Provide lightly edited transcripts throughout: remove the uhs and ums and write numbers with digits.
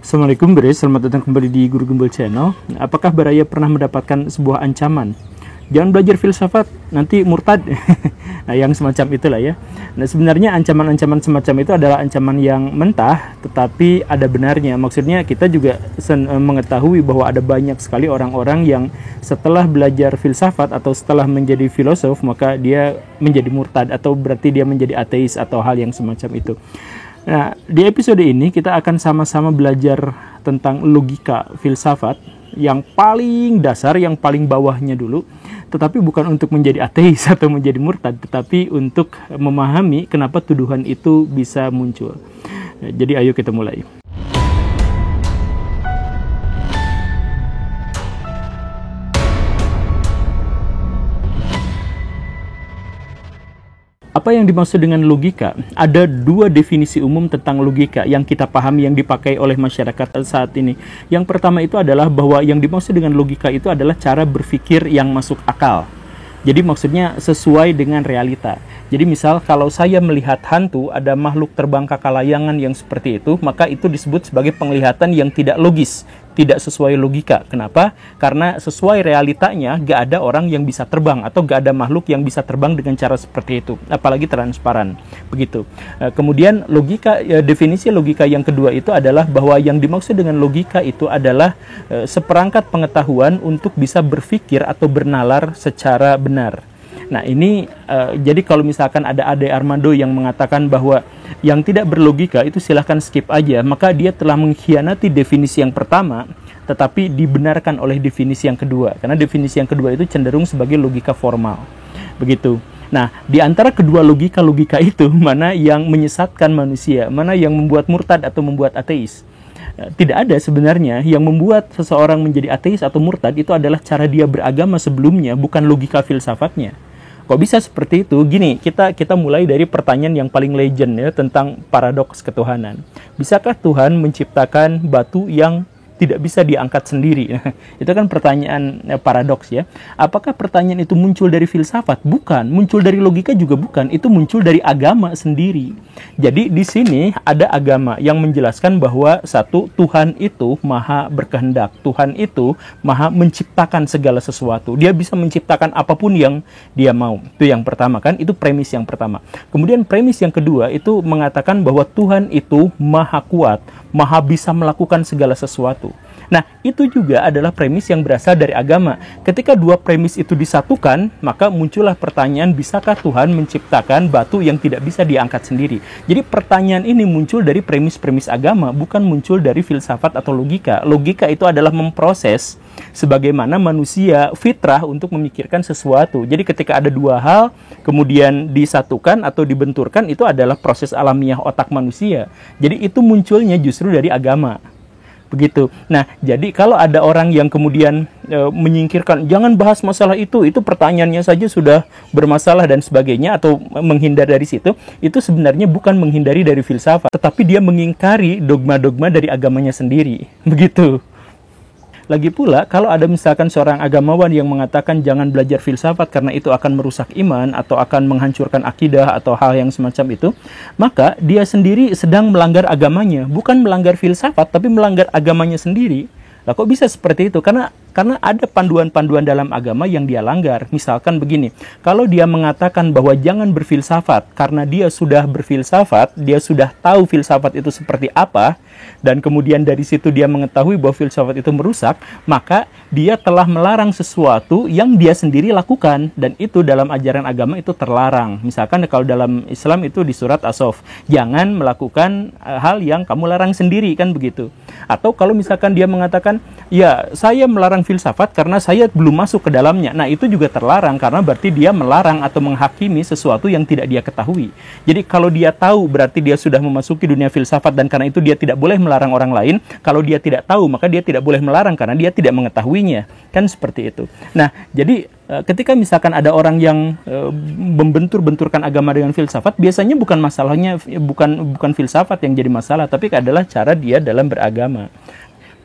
Assalamualaikum guys, selamat datang kembali di Guru Gembel Channel. Apakah Baraya pernah mendapatkan sebuah ancaman? Jangan belajar filsafat, nanti murtad. Nah, yang semacam itulah ya. Nah, sebenarnya ancaman-ancaman semacam itu adalah ancaman yang mentah, tetapi ada benarnya. Maksudnya kita juga mengetahui bahwa ada banyak sekali orang-orang yang setelah belajar filsafat atau setelah menjadi filosof, maka dia menjadi murtad atau berarti dia menjadi ateis atau hal yang semacam itu. Nah, di episode ini kita akan sama-sama belajar tentang logika filsafat yang paling dasar, yang paling bawahnya dulu, tetapi bukan untuk menjadi ateis atau menjadi murtad, tetapi untuk memahami kenapa tuduhan itu bisa muncul. Nah, jadi ayo kita mulai. Apa yang dimaksud dengan logika? Ada dua definisi umum tentang logika yang kita pahami, yang dipakai oleh masyarakat saat ini. Yang pertama itu adalah bahwa yang dimaksud dengan logika itu adalah cara berpikir yang masuk akal. Jadi maksudnya sesuai dengan realita. Jadi misal kalau saya melihat hantu, ada makhluk terbang kakalayangan yang seperti itu, maka itu disebut sebagai penglihatan yang tidak logis, tidak sesuai logika. Kenapa? Karena sesuai realitanya gak ada orang yang bisa terbang atau gak ada makhluk yang bisa terbang dengan cara seperti itu, apalagi transparan. Begitu. Kemudian logika, definisi logika yang kedua itu adalah bahwa yang dimaksud dengan logika itu adalah seperangkat pengetahuan untuk bisa berpikir atau bernalar secara benar. Nah ini jadi kalau misalkan ada Ade Armando yang mengatakan bahwa yang tidak berlogika itu silahkan skip aja, maka dia telah mengkhianati definisi yang pertama tetapi dibenarkan oleh definisi yang kedua, karena definisi yang kedua itu cenderung sebagai logika formal. Begitu. Nah, di antara kedua logika-logika itu, mana yang menyesatkan manusia, mana yang membuat murtad atau membuat ateis? Tidak ada sebenarnya. Yang membuat seseorang menjadi ateis atau murtad itu adalah cara dia beragama sebelumnya, bukan logika filsafatnya. Kok bisa seperti itu? Gini, kita mulai dari pertanyaan yang paling legend ya, tentang paradoks ketuhanan. Bisakah Tuhan menciptakan batu yang tidak bisa diangkat sendiri? Itu kan pertanyaan paradoks ya. Apakah pertanyaan itu muncul dari filsafat? Bukan. Muncul dari logika juga bukan. Itu muncul dari agama sendiri. Jadi di sini ada agama yang menjelaskan bahwa satu, Tuhan itu maha berkehendak. Tuhan itu maha menciptakan segala sesuatu. Dia bisa menciptakan apapun yang dia mau. Itu yang pertama kan. Itu premis yang pertama. Kemudian premis yang kedua itu mengatakan bahwa Tuhan itu maha kuat, maha bisa melakukan segala sesuatu. Nah, itu juga adalah premis yang berasal dari agama. Ketika dua premis itu disatukan, maka muncullah pertanyaan, bisakah Tuhan menciptakan batu yang tidak bisa diangkat sendiri? Jadi pertanyaan ini muncul dari premis-premis agama, bukan muncul dari filsafat atau logika. Logika itu adalah memproses sebagaimana manusia fitrah untuk memikirkan sesuatu. Jadi ketika ada dua hal, kemudian disatukan atau dibenturkan, itu adalah proses alamiah otak manusia. Jadi itu munculnya justru dari agama. Begitu. Nah, jadi kalau ada orang yang kemudian menyingkirkan, jangan bahas masalah itu pertanyaannya saja sudah bermasalah dan sebagainya, atau menghindar dari situ, itu sebenarnya bukan menghindari dari filsafat, tetapi dia mengingkari dogma-dogma dari agamanya sendiri. Begitu. Lagi pula, kalau ada misalkan seorang agamawan yang mengatakan jangan belajar filsafat karena itu akan merusak iman atau akan menghancurkan akidah atau hal yang semacam itu, maka dia sendiri sedang melanggar agamanya. Bukan melanggar filsafat, tapi melanggar agamanya sendiri. Lah kok bisa seperti itu? Karena ada panduan-panduan dalam agama yang dia langgar. Misalkan begini, kalau dia mengatakan bahwa jangan berfilsafat karena dia sudah berfilsafat, dia sudah tahu filsafat itu seperti apa, dan kemudian dari situ dia mengetahui bahwa filsafat itu merusak, maka dia telah melarang sesuatu yang dia sendiri lakukan, dan itu dalam ajaran agama itu terlarang. Misalkan kalau dalam Islam itu di surat As-Saff, jangan melakukan hal yang kamu larang sendiri, kan begitu. Atau kalau misalkan dia mengatakan, ya saya melarang filsafat karena saya belum masuk ke dalamnya, nah itu juga terlarang, karena berarti dia melarang atau menghakimi sesuatu yang tidak dia ketahui. Jadi kalau dia tahu berarti dia sudah memasuki dunia filsafat, dan karena itu dia tidak boleh melarang orang lain. Kalau dia tidak tahu, maka dia tidak boleh melarang karena dia tidak mengetahuinya. Kan seperti itu. Nah, jadi ketika misalkan ada orang yang membentur-benturkan agama dengan filsafat, biasanya bukan masalahnya bukan filsafat yang jadi masalah, tapi adalah cara dia dalam beragama.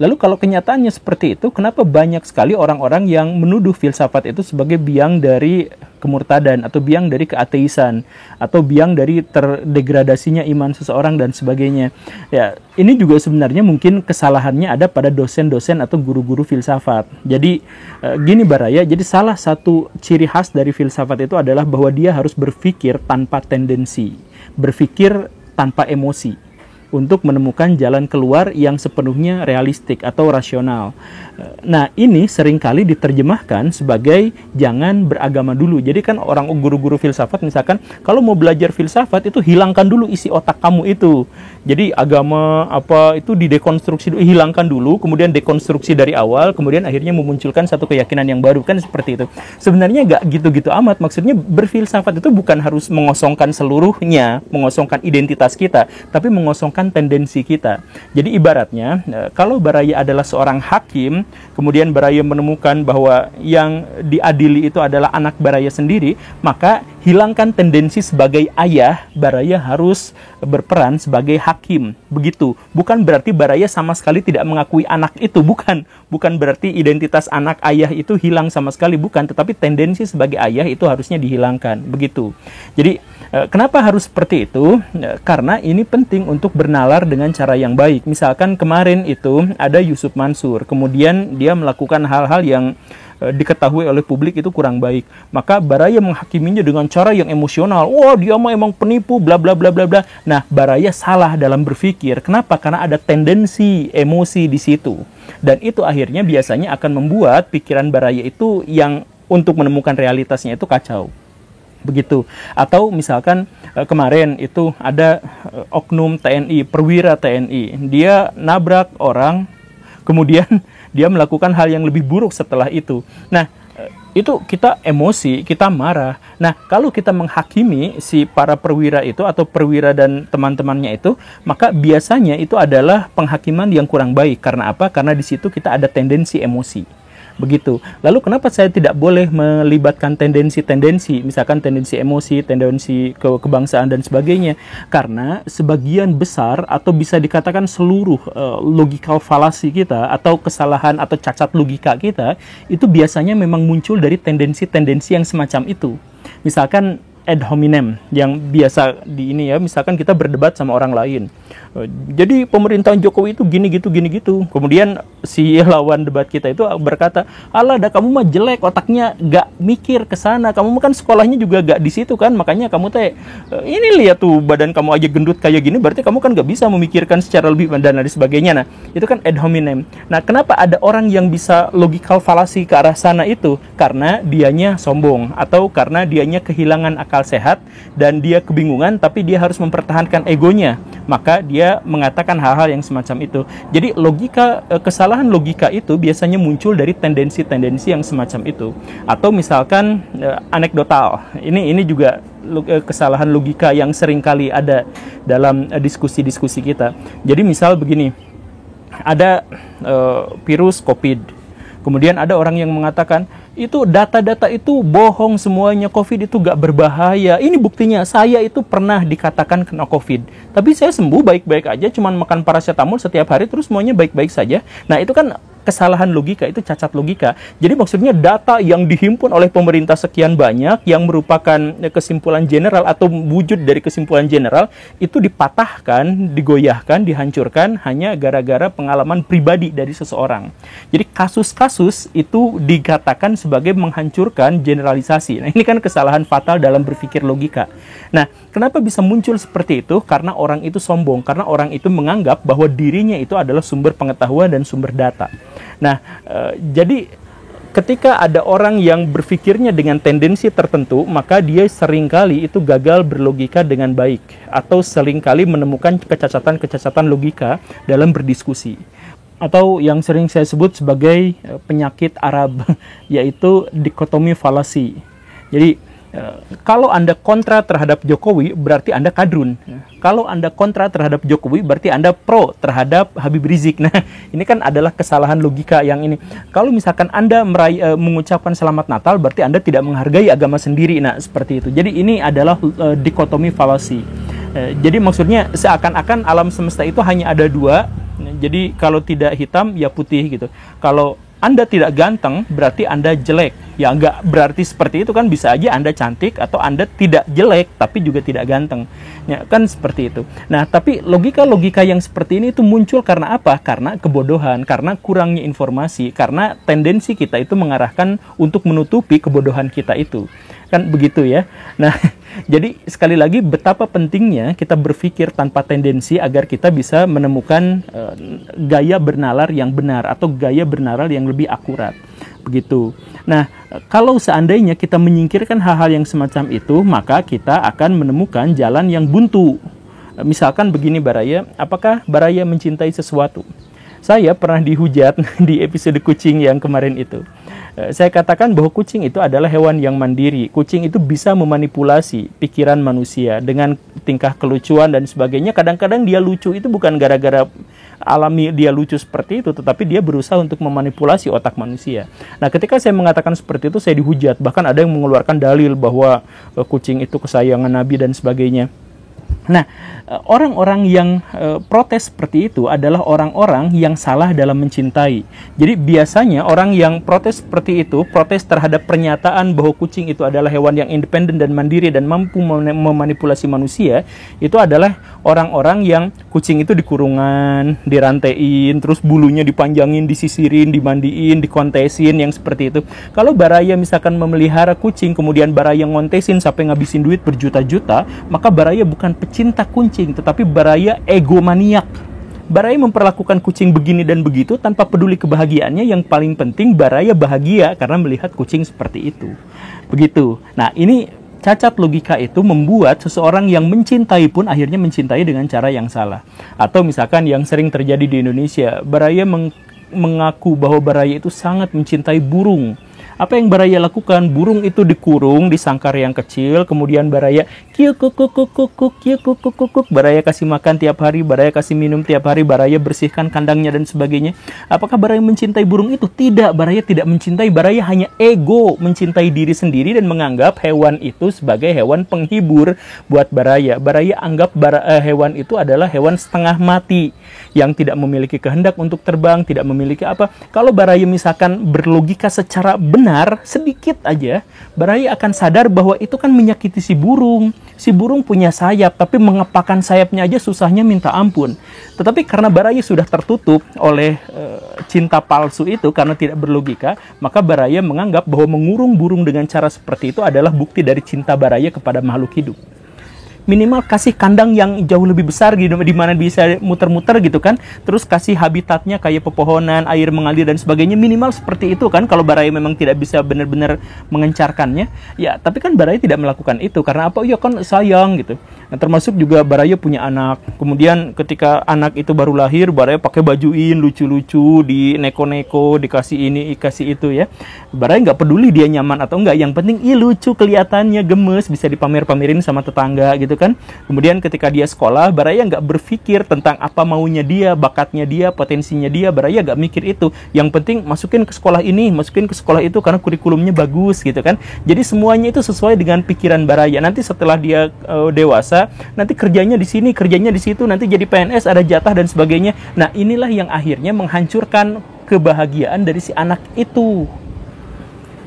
Lalu kalau kenyataannya seperti itu, kenapa banyak sekali orang-orang yang menuduh filsafat itu sebagai biang dari kemurtadan, atau biang dari keateisan, atau biang dari terdegradasinya iman seseorang dan sebagainya. Ya, ini juga sebenarnya mungkin kesalahannya ada pada dosen-dosen atau guru-guru filsafat. Jadi gini Baraya, jadi salah satu ciri khas dari filsafat itu adalah bahwa dia harus berpikir tanpa tendensi, berpikir tanpa emosi, untuk menemukan jalan keluar yang sepenuhnya realistik atau rasional. Nah, ini seringkali diterjemahkan sebagai jangan beragama dulu. Jadi kan orang guru-guru filsafat misalkan, kalau mau belajar filsafat itu hilangkan dulu isi otak kamu itu. Jadi agama apa itu didekonstruksi, hilangkan dulu, kemudian dekonstruksi dari awal, kemudian akhirnya memunculkan satu keyakinan yang baru, kan seperti itu. Sebenarnya nggak gitu-gitu amat. Maksudnya berfilsafat itu bukan harus mengosongkan seluruhnya, mengosongkan identitas kita, tapi mengosongkan tendensi kita. Jadi ibaratnya, kalau Baraya adalah seorang hakim, kemudian Baraya menemukan bahwa yang diadili itu adalah anak Baraya sendiri, maka hilangkan tendensi sebagai ayah, Baraya harus berperan sebagai hakim. Begitu. Bukan berarti Baraya sama sekali tidak mengakui anak itu, bukan. Bukan berarti identitas anak ayah itu hilang sama sekali, bukan. Tetapi tendensi sebagai ayah itu harusnya dihilangkan. Begitu. Jadi, kenapa harus seperti itu? Karena ini penting untuk bernalar dengan cara yang baik. Misalkan kemarin itu ada Yusuf Mansur, kemudian dia melakukan hal-hal yang diketahui oleh publik itu kurang baik. Maka Baraya menghakiminya dengan cara yang emosional. Wah, dia mah emang penipu, bla bla bla bla bla. Nah, Baraya salah dalam berpikir. Kenapa? Karena ada tendensi emosi di situ. Dan itu akhirnya biasanya akan membuat pikiran Baraya itu yang untuk menemukan realitasnya itu kacau. Begitu. Atau misalkan kemarin itu ada oknum TNI, perwira TNI, dia nabrak orang, kemudian dia melakukan hal yang lebih buruk setelah itu. Nah, itu kita emosi, kita marah. Nah, kalau kita menghakimi si para perwira itu atau perwira dan teman-temannya itu, maka biasanya itu adalah penghakiman yang kurang baik. Karena apa? Karena di situ kita ada tendensi emosi. Begitu. Lalu kenapa saya tidak boleh melibatkan tendensi-tendensi, misalkan tendensi emosi, tendensi kebangsaan dan sebagainya? Karena sebagian besar atau bisa dikatakan seluruh logical fallacy kita atau kesalahan atau cacat logika kita itu biasanya memang muncul dari tendensi-tendensi yang semacam itu. Misalkan ad hominem yang biasa di ini ya, misalkan kita berdebat sama orang lain. Jadi pemerintahan Jokowi itu gini gitu. Kemudian si lawan debat kita itu berkata, "Alah, dah kamu mah jelek, otaknya gak mikir ke sana. Kamu kan sekolahnya juga gak di situ kan, makanya kamu teh ini lihat tuh badan kamu aja gendut kayak gini, berarti kamu kan gak bisa memikirkan secara lebih dan lain sebagainya." Nah, itu kan ad hominem. Nah, kenapa ada orang yang bisa logical fallacy ke arah sana itu? Karena dianya sombong atau karena dianya kehilangan akal sehat dan dia kebingungan tapi dia harus mempertahankan egonya. Maka dia mengatakan hal-hal yang semacam itu. Jadi kesalahan logika itu biasanya muncul dari tendensi-tendensi yang semacam itu. Atau misalkan anekdotal. Ini juga kesalahan logika yang seringkali ada dalam diskusi-diskusi kita. Jadi misal begini, ada virus COVID. Kemudian ada orang yang mengatakan, itu data-data itu bohong semuanya, COVID itu gak berbahaya. Ini buktinya, saya itu pernah dikatakan kena COVID. Tapi saya sembuh baik-baik aja, cuman makan paracetamol setiap hari, terus semuanya baik-baik saja. Nah, itu kan kesalahan logika, itu cacat logika. Jadi maksudnya data yang dihimpun oleh pemerintah sekian banyak, yang merupakan kesimpulan general atau wujud dari kesimpulan general, itu dipatahkan, digoyahkan, dihancurkan hanya gara-gara pengalaman pribadi dari seseorang. Jadi kasus-kasus itu dikatakan sebagai menghancurkan generalisasi. Nah, ini kan kesalahan fatal dalam berpikir logika. Nah, kenapa bisa muncul seperti itu? Karena orang itu sombong, karena orang itu menganggap bahwa dirinya itu adalah sumber pengetahuan dan sumber data. Nah, jadi ketika ada orang yang berpikirnya dengan tendensi tertentu, maka dia seringkali itu gagal berlogika dengan baik, atau seringkali menemukan kecacatan-kecacatan logika dalam berdiskusi. Atau yang sering saya sebut sebagai penyakit Arab, yaitu dikotomi falasi. Jadi, kalau Anda kontra terhadap Jokowi, berarti Anda kadrun. Kalau Anda kontra terhadap Jokowi, berarti Anda pro terhadap Habib Rizik. Nah, ini kan adalah kesalahan logika yang ini. Kalau misalkan Anda mengucapkan selamat Natal, berarti Anda tidak menghargai agama sendiri. Nah, seperti itu. Jadi ini adalah dikotomi falasi. Jadi maksudnya seakan-akan alam semesta itu hanya ada dua. Jadi kalau tidak hitam ya putih gitu. Kalau Anda tidak ganteng, berarti Anda jelek. Ya nggak berarti seperti itu kan, bisa aja Anda cantik atau Anda tidak jelek, tapi juga tidak ganteng. Ya kan seperti itu. Nah, tapi logika-logika yang seperti ini itu muncul karena apa? Karena kebodohan, karena kurangnya informasi, karena tendensi kita itu mengarahkan untuk menutupi kebodohan kita itu. Kan begitu ya. Nah, jadi sekali lagi betapa pentingnya kita berpikir tanpa tendensi agar kita bisa menemukan gaya bernalar yang benar atau gaya bernalar yang lebih akurat. Begitu. Nah, kalau seandainya kita menyingkirkan hal-hal yang semacam itu, maka kita akan menemukan jalan yang buntu. Misalkan begini Baraya, apakah Baraya mencintai sesuatu? Saya pernah dihujat di episode kucing yang kemarin itu. Saya katakan bahwa kucing itu adalah hewan yang mandiri. Kucing itu bisa memanipulasi pikiran manusia dengan tingkah kelucuan dan sebagainya. Kadang-kadang dia lucu itu bukan gara-gara alami dia lucu seperti itu, tetapi dia berusaha untuk memanipulasi otak manusia. Nah, ketika saya mengatakan seperti itu, saya dihujat. Bahkan ada yang mengeluarkan dalil bahwa kucing itu kesayangan Nabi dan sebagainya. Nah, orang-orang yang protes seperti itu adalah orang-orang yang salah dalam mencintai. Jadi biasanya orang yang protes seperti itu, protes terhadap pernyataan bahwa kucing itu adalah hewan yang independen dan mandiri dan mampu memanipulasi manusia, itu adalah orang-orang yang kucing itu dikurungan, dirantein, terus bulunya dipanjangin, disisirin, dimandiin, dikontesin, yang seperti itu. Kalau Baraya misalkan memelihara kucing, kemudian Baraya ngontesin sampai ngabisin duit berjuta-juta, maka Baraya bukan pecinta kucing, tetapi Baraya egomaniak. Baraya memperlakukan kucing begini dan begitu tanpa peduli kebahagiaannya. Yang paling penting Baraya bahagia karena melihat kucing seperti itu. Begitu. Nah, ini cacat logika itu membuat seseorang yang mencintai pun akhirnya mencintai dengan cara yang salah. Atau misalkan yang sering terjadi di Indonesia, Baraya mengaku bahwa Baraya itu sangat mencintai burung. Apa yang Baraya lakukan? Burung itu dikurung di sangkar yang kecil, kemudian Baraya Baraya kasih makan tiap hari, Baraya kasih minum tiap hari, Baraya bersihkan kandangnya dan sebagainya. Apakah Baraya mencintai burung itu? Tidak, Baraya tidak mencintai. Baraya hanya ego, mencintai diri sendiri dan menganggap hewan itu sebagai hewan penghibur buat Baraya. Baraya anggap hewan itu adalah hewan setengah mati yang tidak memiliki kehendak untuk terbang, tidak memiliki apa. Kalau Baraya misalkan berlogika secara benar, sedikit aja, Baraya akan sadar bahwa itu kan menyakiti si burung. Si burung punya sayap, tapi mengepakkan sayapnya aja susahnya minta ampun. Tetapi karena Baraya sudah tertutup oleh cinta palsu itu, karena tidak berlogika, maka Baraya menganggap bahwa mengurung burung dengan cara seperti itu adalah bukti dari cinta Baraya kepada makhluk hidup. Minimal kasih kandang yang jauh lebih besar gitu, di mana bisa muter-muter gitu kan. Terus kasih habitatnya kayak pepohonan, air mengalir dan sebagainya. Minimal seperti itu kan, kalau Baraya memang tidak bisa benar-benar mengencarkannya. Ya, tapi kan Baraya tidak melakukan itu. Karena apa? Ya kan sayang gitu. Nah, termasuk juga Baraya punya anak. Kemudian ketika anak itu baru lahir, Baraya pakai bajuin lucu-lucu, di neko-neko, dikasih ini, dikasih itu ya. Baraya nggak peduli dia nyaman atau enggak. Yang penting, lucu kelihatannya, gemes, bisa dipamer-pamerin sama tetangga gitu kan. Kemudian ketika dia sekolah, Baraya nggak berpikir tentang apa maunya dia, bakatnya dia, potensinya dia. Baraya nggak mikir itu. Yang penting masukin ke sekolah ini, masukin ke sekolah itu karena kurikulumnya bagus gitu kan. Jadi semuanya itu sesuai dengan pikiran Baraya. Nanti setelah dia dewasa, nanti kerjanya di sini, kerjanya di situ, nanti jadi PNS, ada jatah dan sebagainya. Nah, inilah yang akhirnya menghancurkan kebahagiaan dari si anak itu.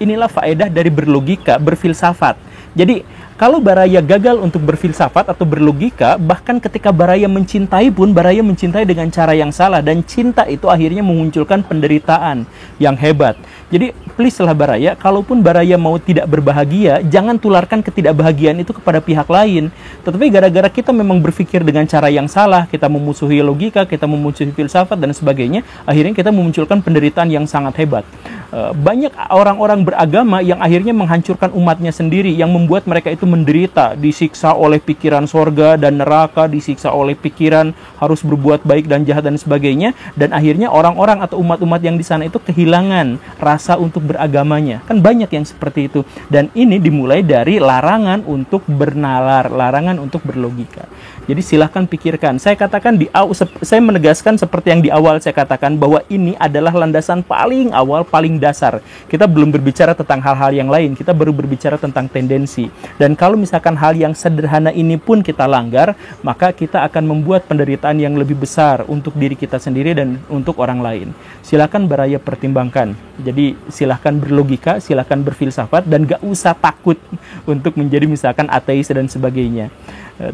Inilah faedah dari berlogika, berfilsafat. Jadi kalau Baraya gagal untuk berfilsafat atau berlogika, bahkan ketika Baraya mencintai pun, Baraya mencintai dengan cara yang salah. Dan cinta itu akhirnya memunculkan penderitaan yang hebat. Jadi please lah Baraya, kalaupun Baraya mau tidak berbahagia, jangan tularkan ketidakbahagiaan itu kepada pihak lain. Tetapi gara-gara kita memang berpikir dengan cara yang salah, kita memusuhi logika, kita memusuhi filsafat dan sebagainya, akhirnya kita memunculkan penderitaan yang sangat hebat. Banyak orang-orang beragama yang akhirnya menghancurkan umatnya sendiri, yang membuat mereka itu menderita, disiksa oleh pikiran sorga dan neraka, disiksa oleh pikiran harus berbuat baik dan jahat dan sebagainya, dan akhirnya orang-orang atau umat-umat yang di sana itu kehilangan rasa untuk beragamanya. Kan banyak yang seperti itu. Dan ini dimulai dari larangan untuk bernalar, larangan untuk berlogika. Jadi silahkan pikirkan. Saya katakan saya menegaskan seperti yang di awal saya katakan, bahwa ini adalah landasan paling awal, paling dasar. Kita belum berbicara tentang hal-hal yang lain, kita baru berbicara tentang tendensi. Dan kalau misalkan hal yang sederhana ini pun kita langgar, maka kita akan membuat penderitaan yang lebih besar untuk diri kita sendiri dan untuk orang lain. Silahkan Baraya pertimbangkan. Jadi silahkan berlogika, silahkan berfilsafat, dan gak usah takut untuk menjadi misalkan ateis dan sebagainya.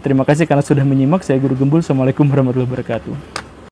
Terima kasih karena sudah menyimak. Saya Guru Gembul. Assalamualaikum warahmatullahi wabarakatuh.